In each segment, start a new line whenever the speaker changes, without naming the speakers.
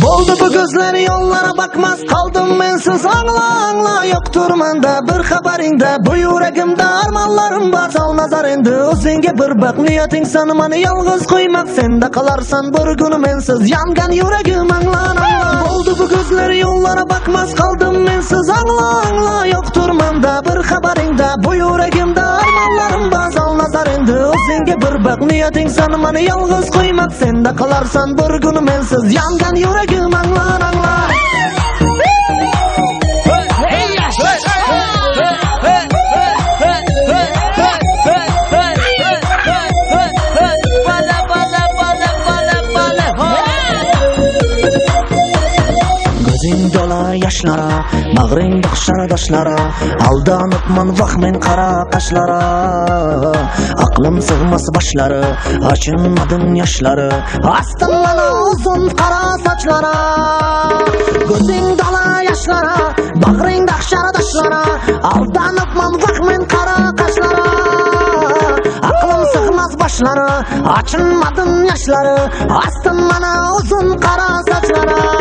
Oldu bu gözleri yollara bakmaz kaldım mensiz anla yoktur manda bir xabaringda bu yüreğimde armanlarım var sal nazar endi o'zingga bir bak niyating sanmani yalg'iz qo'ymak senda qolarsan bir gün mensiz yangan yüreğim angla oldu bu gözleri yollara bakmaz kaldım mensiz anla yoktur manda bir xabaringda bu yüreğimde armanlarım var sal nazar endi o'zingga bir bak niyating sanmani yalg'iz qo'ymak senda qolarsan bir gün mensiz yangan yüreğim angla Gözün dolar yaşlara, bağrın bakışar daşlara aldanıpman vahmen kara kaşlara aklım sığmaz başları, açılmadın yaşları astım bana uzun kara saçlara Gözün dolar yaşlara, bağrın bakışar daşlara aldanıpman vahmen kara kaşlara aklım sığmaz başları, açılmadın yaşları astım bana uzun kara saçlara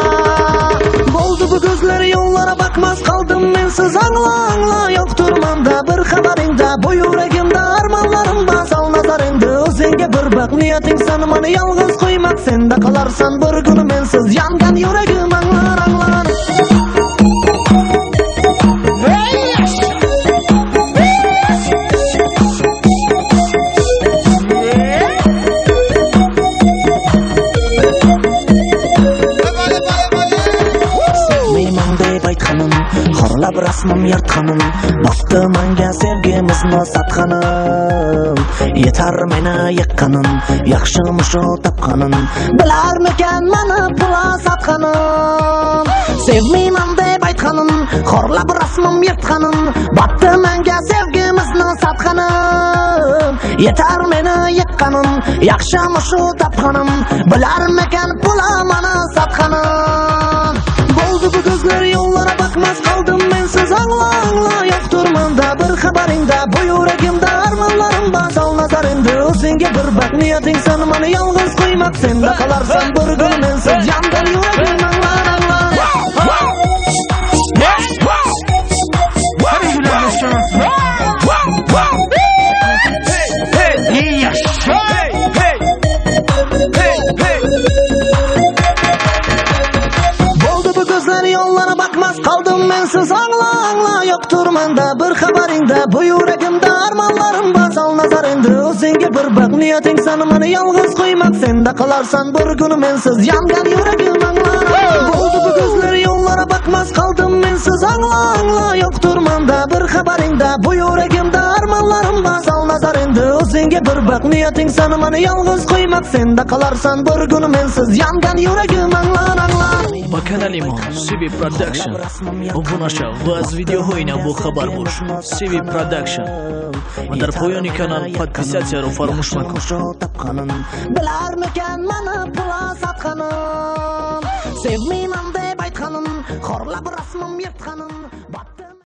Oldu bu gözleri yollara bakmaz kaldım mensiz anla yoktur manda bir xabaringda bu yüreğimde armanlarım var sal nazar endi o'zingga bir bak niyating sanmani yalg'iz qo'ymak senda qolarsan bir gün mensiz yangan yüreğim anglar Xorlab rasmim yirtqanim Bosdi menga sevgimizni satqanim Yetar meni yiqqanim Yaxshimish o topqanim Bilarmikan meni pula satqanim Sevmayman deb aytqanim Xorlab rasmim yirtqanim Bosdi menga sevgimizni satqanim Yetar meni yiqqanim Yaxshimish o topqanim Bilarmikan pula meni satqanim Oldu bu gözler yollara bakmaz kaldım mensiz anla yoktur manda bir xabaringda bu yüreğimde armanlarım var sal nazar endi o'zingga bir bak niyating sanmani yalg'iz qo'ymak senda qolarsan bir gün mensiz yangan yüreğim Yollara bakmaz kaldım mensiz anla yoktur manda bir xabaringda bu yüreğimde armanlarım var sal nazar endi o'zingga bir bak niyating sanmani yalg'iz qo'ymak senda qolarsan bir gün mensiz yangan yüreğim Oldu bu gözleri yollara bakmaz kaldım mensiz anla yoktur manda bir xabaringda bu yüreğimde armanlarım var sal nazar endi o'zingga bir bak niyating sanmani yalg'iz qo'ymak senda qolarsan bir gün mensiz yangan yüreğim
Bakana Limon, CV Production. Bu naša vas video hojna bu xabar boš. CV Production. Madar poyoni kanal podpisatsiya ro farmush makon.
Bilarmikan meni pula satqanim Sevmayman deb aytqanim Xorlab rasmim yirtqanim